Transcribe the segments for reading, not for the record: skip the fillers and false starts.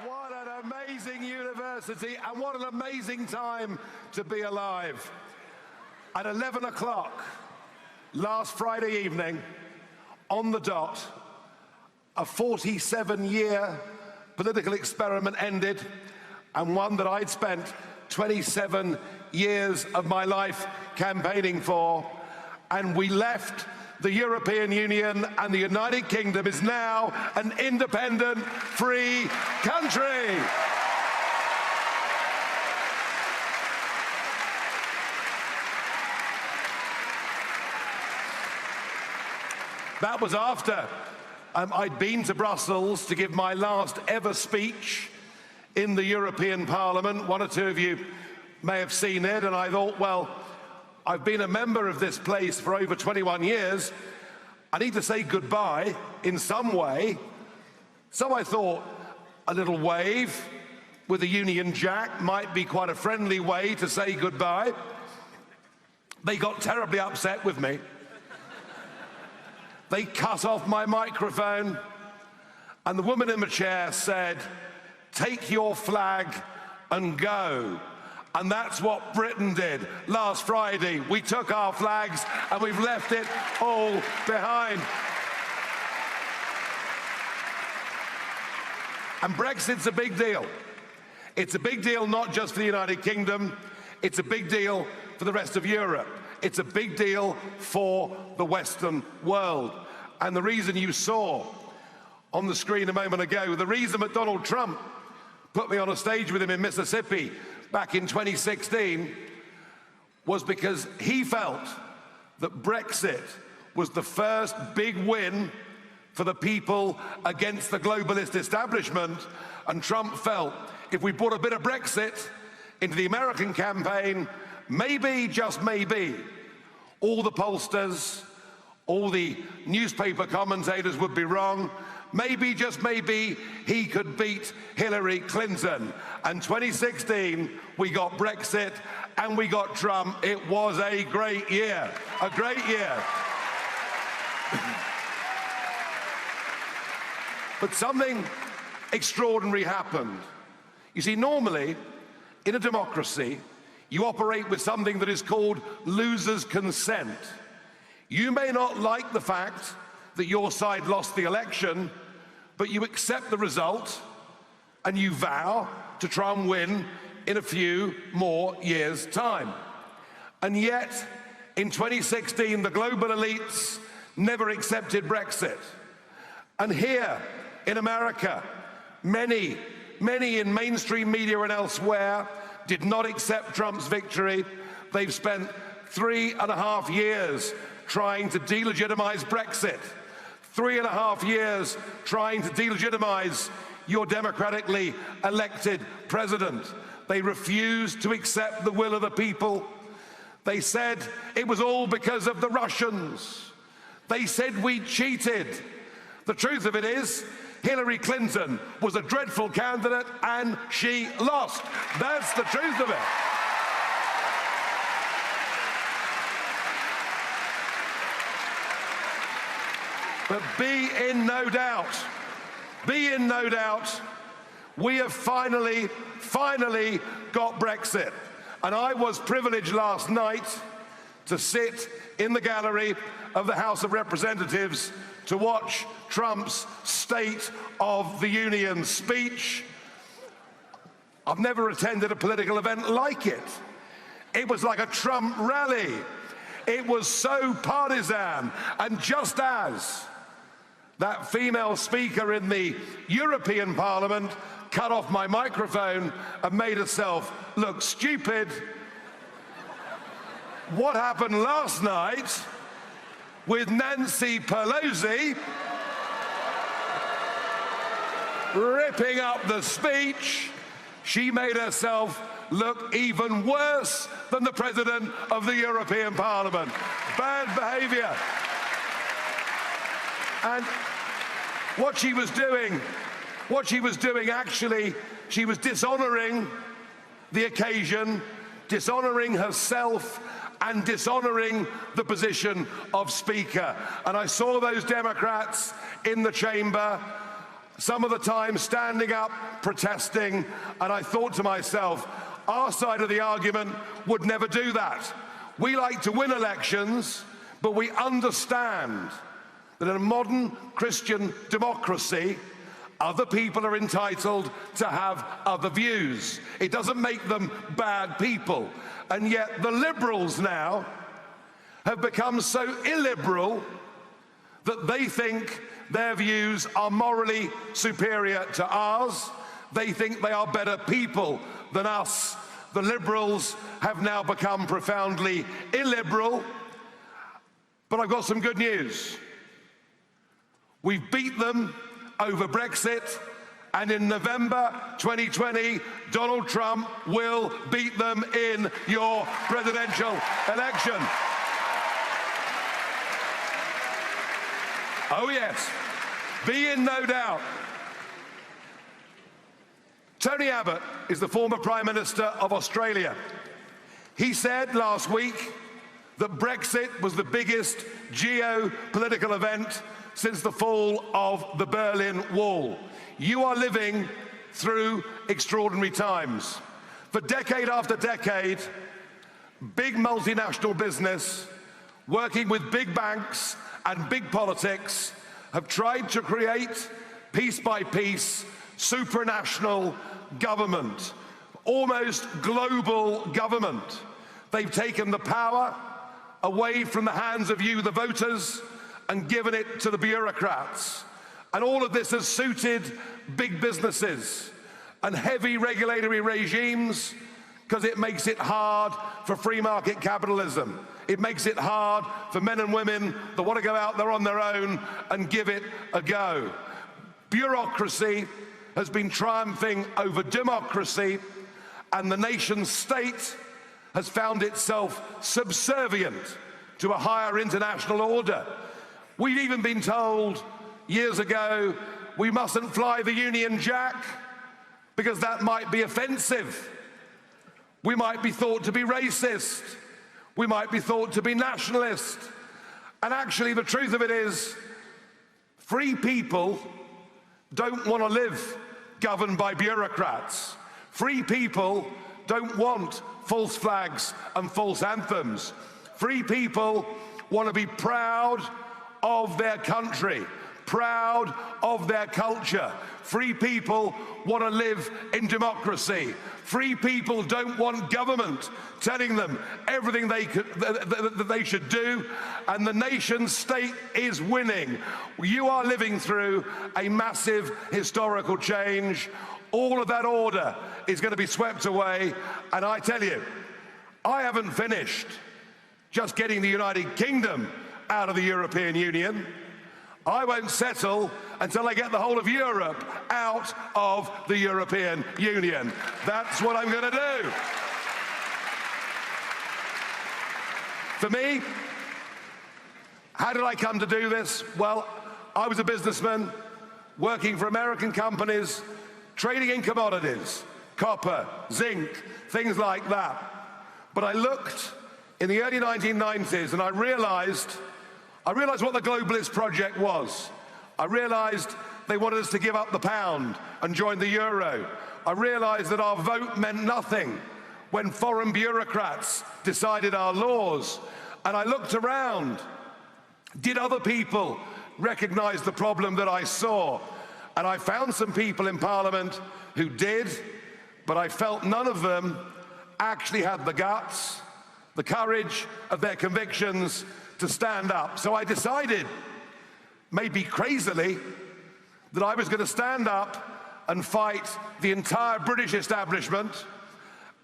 What an amazing university, and what an amazing time to be alive. At 11 o'clock last Friday evening, on the dot, a 47-year political experiment ended, and one that I'd spent 27 years of my life campaigning for, and we left the European Union, and the United Kingdom is now an independent, free country. That was after I'd been to Brussels to give my last ever speech in the European Parliament. One or two of you may have seen it, and I thought, well, I've been a member of this place for over 21 years. I need to say goodbye in some way. So I thought a little wave with a Union Jack might be quite a friendly way to say goodbye. They got terribly upset with me. They cut off my microphone, and the woman in the chair said, "Take your flag and go." And that's what Britain did last Friday. We took our flags and we've left it all behind. And Brexit's a big deal. It's a big deal not just for the United Kingdom, it's a big deal for the rest of Europe. It's a big deal for the Western world. And the reason you saw on the screen a moment ago, the reason that Donald Trump put me on a stage with him in Mississippi back in 2016 was because he felt that Brexit was the first big win for the people against the globalist establishment, and Trump felt if we brought a bit of Brexit into the American campaign, maybe, just maybe, all the pollsters, all the newspaper commentators would be wrong. Maybe, just maybe, he could beat Hillary Clinton. And 2016, we got Brexit and we got Trump. It was a great year, a great year. But something extraordinary happened. You see, normally, in a democracy, you operate with something that is called loser's consent. You may not like the fact that your side lost the election, but you accept the result and you vow to try and win in a few more years' time. And yet, in 2016, the global elites never accepted Brexit. And here in America, many in mainstream media and elsewhere did not accept Trump's victory. They've spent 3.5 years trying to delegitimize Brexit. 3.5 years trying to delegitimize your democratically elected president. They refused to accept the will of the people. They said it was all because of the Russians. They said we cheated. The truth of it is, Hillary Clinton was a dreadful candidate and she lost. That's the truth of it. But be in no doubt, we have finally got Brexit. And I was privileged last night to sit in the gallery of the House of Representatives to watch Trump's State of the Union speech. I've never attended a political event like it. It was like a Trump rally. It was so partisan, and just as that female speaker in the European Parliament cut off my microphone and made herself look stupid, what happened last night with Nancy Pelosi ripping up the speech, she made herself look even worse than the President of the European Parliament. Bad behavior. And what she was doing actually, she was dishonoring the occasion, dishonoring herself, and dishonoring the position of Speaker. And I saw those Democrats in the chamber some of the time standing up, protesting, and I thought to myself, our side of the argument would never do that. We like to win elections, but we understand that in a modern Christian democracy, other people are entitled to have other views. It doesn't make them bad people. And yet the liberals now have become so illiberal that they think their views are morally superior to ours. They think they are better people than us. The liberals have now become profoundly illiberal. But I've got some good news. We've beat them over Brexit, and in November 2020, Donald Trump will beat them in your presidential election. Oh yes, be in no doubt. Tony Abbott is the former Prime Minister of Australia. He said last week that Brexit was the biggest geopolitical event since the fall of the Berlin Wall. You are living through extraordinary times. For decade after decade, big multinational business, working with big banks and big politics, have tried to create, piece by piece, supranational government, almost global government. They've taken the power away from the hands of you, the voters, and given it to the bureaucrats. And all of this has suited big businesses and heavy regulatory regimes because it makes it hard for free market capitalism. It makes it hard for men and women that want to go out there on their own and give it a go. Bureaucracy has been triumphing over democracy, and the nation state has found itself subservient to a higher international order. We've even been told years ago we mustn't fly the Union Jack because that might be offensive. We might be thought to be racist. We might be thought to be nationalist. And actually the truth of it is, free people don't want to live governed by bureaucrats. Free people don't want false flags and false anthems. Free people want to be proud of their country, proud of their culture. Free people want to live in democracy. Free people don't want government telling them everything that they should do, and the nation state is winning. You are living through a massive historical change. All of that order is going to be swept away, and I tell you, I haven't finished just getting the United Kingdom out of the European Union. I won't settle until I get the whole of Europe out of the European Union. That's what I'm going to do. For me, how did I come to do this? Well, I was a businessman working for American companies, trading in commodities, copper, zinc, things like that. But I looked in the early 1990s and I realized what the globalist project was. I realized they wanted us to give up the pound and join the euro. I realized that our vote meant nothing when foreign bureaucrats decided our laws. And I looked around. Did other people recognize the problem that I saw? And I found some people in Parliament who did, but I felt none of them actually had the guts, the courage of their convictions to stand up. So I decided, maybe crazily, that I was going to stand up and fight the entire British establishment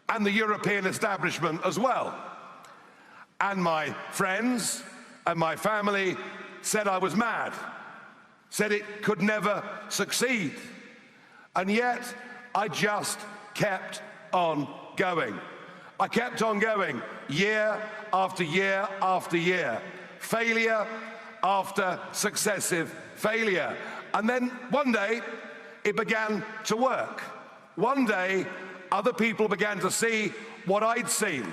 and the European establishment as well. And my friends and my family said I was mad, said it could never succeed. And yet, I just kept on going. I kept on going, year after year after year, failure after successive failure. And then one day, it began to work. One day, other people began to see what I'd seen.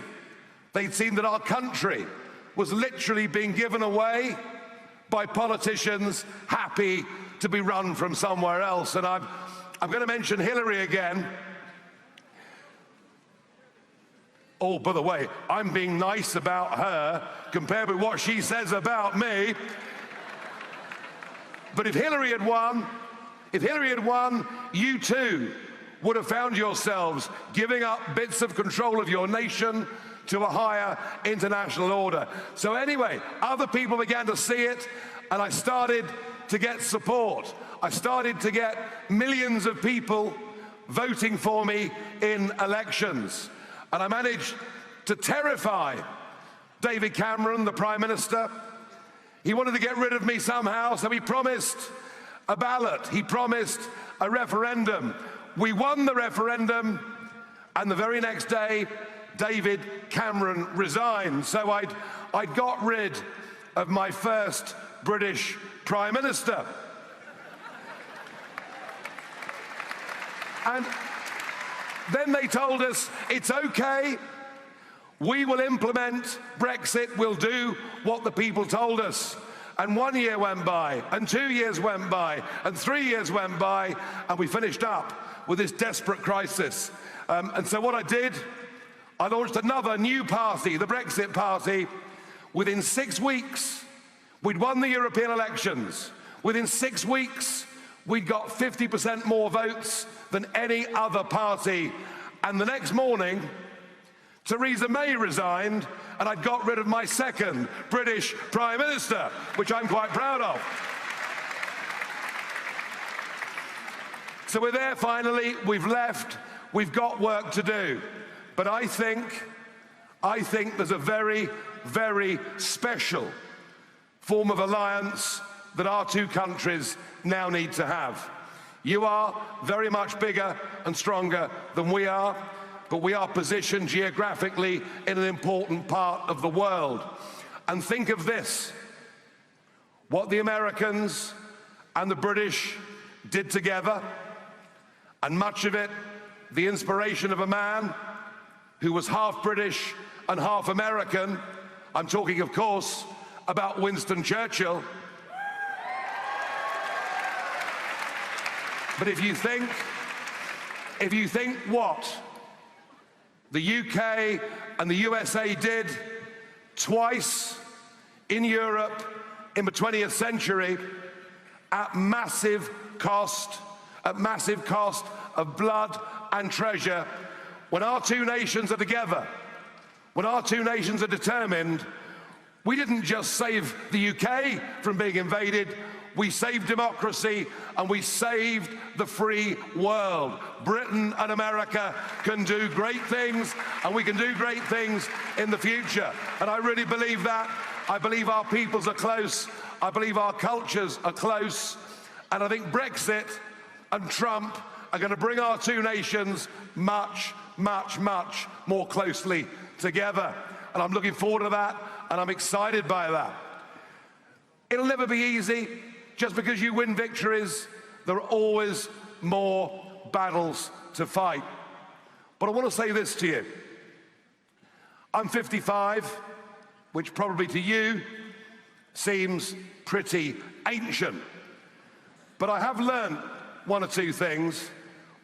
They'd seen that our country was literally being given away by politicians happy to to be run from somewhere else. And I'm going to mention Hillary again. Oh, by the way, I'm being nice about her compared with what she says about me. But if Hillary had won, you too would have found yourselves giving up bits of control of your nation to a higher international order. So anyway, other people began to see it, and I started to get support. I started to get millions of people voting for me in elections. And I managed to terrify David Cameron, the Prime Minister. He wanted to get rid of me somehow, so he promised a ballot. He promised a referendum. We won the referendum, and the very next day, David Cameron resigned. So I'd got rid of my first British Prime Minister. And then they told us, it's okay, we will implement Brexit, we'll do what the people told us. And 1 year went by, and 2 years went by, and 3 years went by, and we finished up with this desperate crisis. And so what I did, I launched another new party, the Brexit Party. Within 6 weeks, we'd won the European elections. Within 6 weeks, we'd got 50% more votes than any other party. And the next morning, Theresa May resigned, and I'd got rid of my second British Prime Minister, which I'm quite proud of. So we're there finally, we've left, we've got work to do. But I think there's a very, very special form of alliance that our two countries now need to have. You are very much bigger and stronger than we are, but we are positioned geographically in an important part of the world. And think of this, what the Americans and the British did together, and much of it, the inspiration of a man who was half British and half American. I'm talking, of course, about Winston Churchill. But if you think what the UK and the USA did twice in Europe in the 20th century at massive cost of blood and treasure, when our two nations are together, when our two nations are determined, we didn't just save the UK from being invaded, we saved democracy and we saved the free world. Britain and America can do great things, and we can do great things in the future. And I really believe that. I believe our peoples are close. I believe our cultures are close. And I think Brexit and Trump are going to bring our two nations much, much, much more closely together. And I'm looking forward to that, and I'm excited by that. It'll never be easy. Just because you win victories, there are always more battles to fight. But I want to say this to you. I'm 55, which probably to you seems pretty ancient. But I have learned one or two things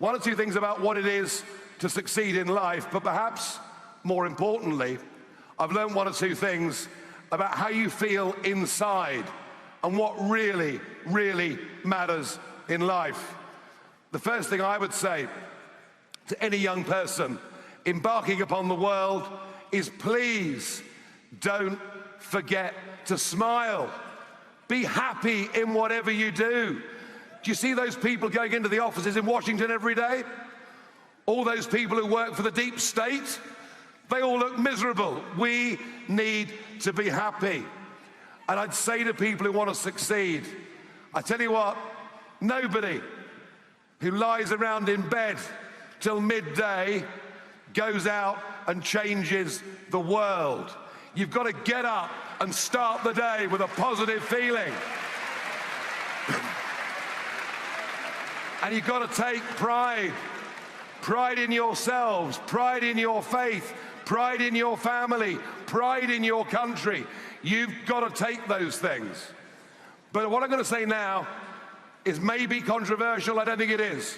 about what it is to succeed in life, but perhaps more importantly, I've learned one or two things about how you feel inside and what really, really matters in life. The first thing I would say to any young person embarking upon the world is, please don't forget to smile. Be happy in whatever you do. Do you see those people going into the offices in Washington every day? All those people who work for the deep state, they all look miserable. We need to be happy. And I'd say to people who want to succeed, I tell you what, nobody who lies around in bed till midday goes out and changes the world. You've got to get up and start the day with a positive feeling. And you've got to take pride. Pride in yourselves, pride in your faith, pride in your family, pride in your country. You've got to take those things. But what I'm going to say now is maybe controversial. I don't think it is.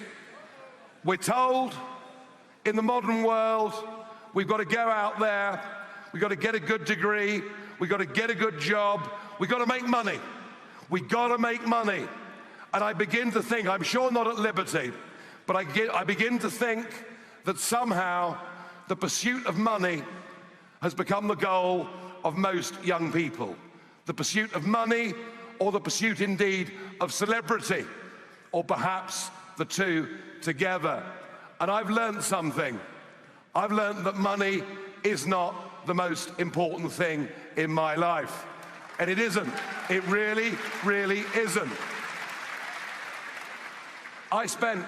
We're told in the modern world we've got to go out there, we've got to get a good degree, we've got to get a good job, we've got to make money. We've got to make money. And I begin to think, I'm sure not at liberty, but I begin to think that somehow the pursuit of money has become the goal of most young people. The pursuit of money, or the pursuit indeed of celebrity, or perhaps the two together. And I've learned something. I've learned that money is not the most important thing in my life. And it isn't. It really, really isn't. I spent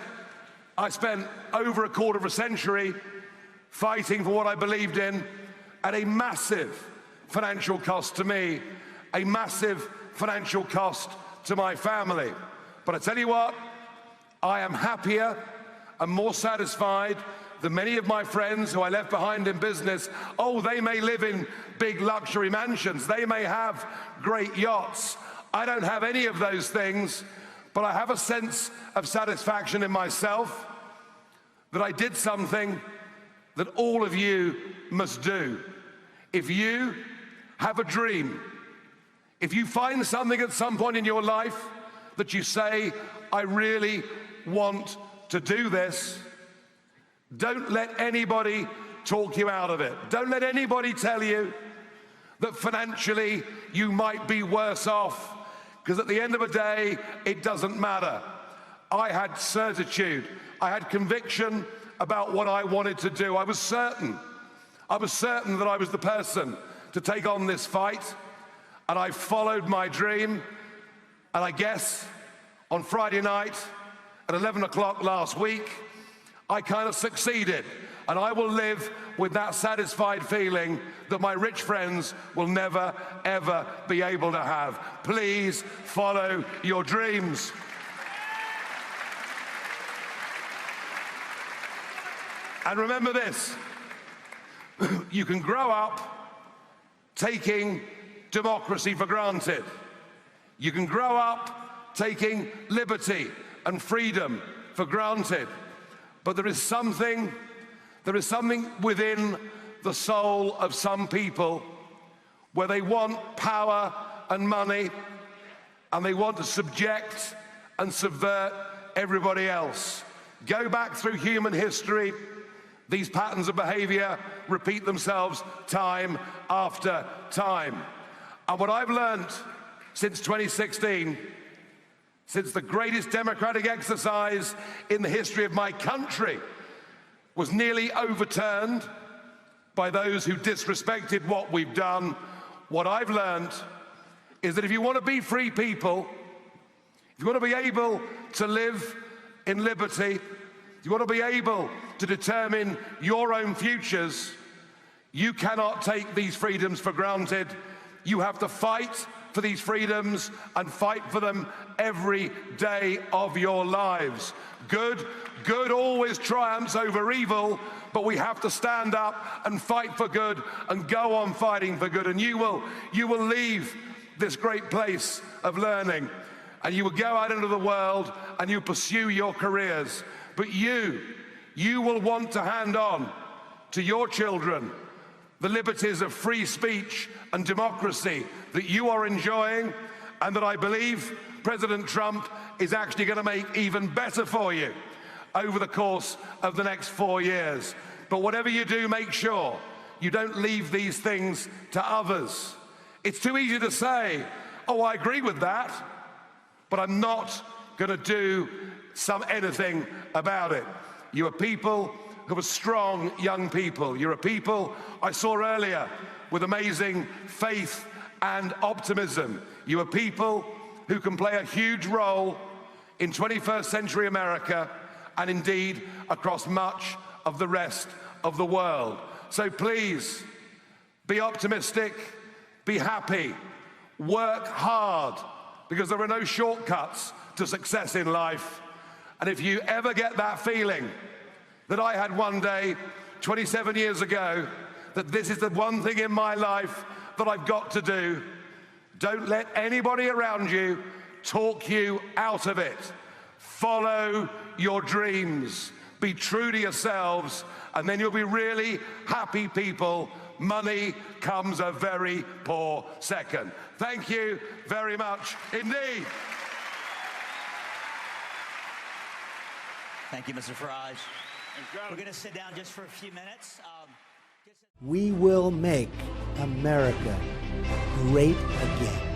over a quarter of a century fighting for what I believed in at a massive financial cost to me, a massive financial cost to my family. But I tell you what, I am happier and more satisfied than many of my friends who I left behind in business. Oh, they may live in big luxury mansions, they may have great yachts. I don't have any of those things, but I have a sense of satisfaction in myself that I did something that all of you must do. If you have a dream, if you find something at some point in your life that you say, I really want to do this, don't let anybody talk you out of it. Don't let anybody tell you that financially you might be worse off, because at the end of the day, it doesn't matter. I had certitude. I had conviction about what I wanted to do. I was certain that I was the person to take on this fight, and I followed my dream. And I guess on Friday night at 11 o'clock last week, I kind of succeeded. And I will live with that satisfied feeling that my rich friends will never, ever be able to have. Please follow your dreams. And remember this, you can grow up taking democracy for granted. You can grow up taking liberty and freedom for granted. But there is something within the soul of some people where they want power and money, and they want to subject and subvert everybody else. Go back through human history. These patterns of behavior repeat themselves time after time. And what I've learned since 2016, since the greatest democratic exercise in the history of my country was nearly overturned by those who disrespected what we've done, what I've learned is that if you want to be free people, if you want to be able to live in liberty, if you want to be able to determine your own futures, you cannot take these freedoms for granted. You have to fight for these freedoms and fight for them every day of your lives. Good always triumphs over evil, but we have to stand up and fight for good and go on fighting for good. And you will leave this great place of learning, and you will go out into the world and you pursue your careers. But you will want to hand on to your children the liberties of free speech and democracy that you are enjoying, and that I believe President Trump is actually going to make even better for you over the course of the next 4 years. But whatever you do, make sure you don't leave these things to others. It's too easy to say, oh, I agree with that, but I'm not going to do anything about it. You are people who are strong young people. You're a people I saw earlier with amazing faith and optimism. You are people who can play a huge role in 21st century America, and indeed across much of the rest of the world. So please, be optimistic, be happy, work hard, because there are no shortcuts to success in life. And if you ever get that feeling that I had one day, 27 years ago, that this is the one thing in my life that I've got to do, don't let anybody around you talk you out of it. Follow your dreams. Be true to yourselves, and then you'll be really happy people. Money comes a very poor second. Thank you very much indeed. Thank you, Mr. Farage. We're going to sit down just for a few minutes. We will make America great again.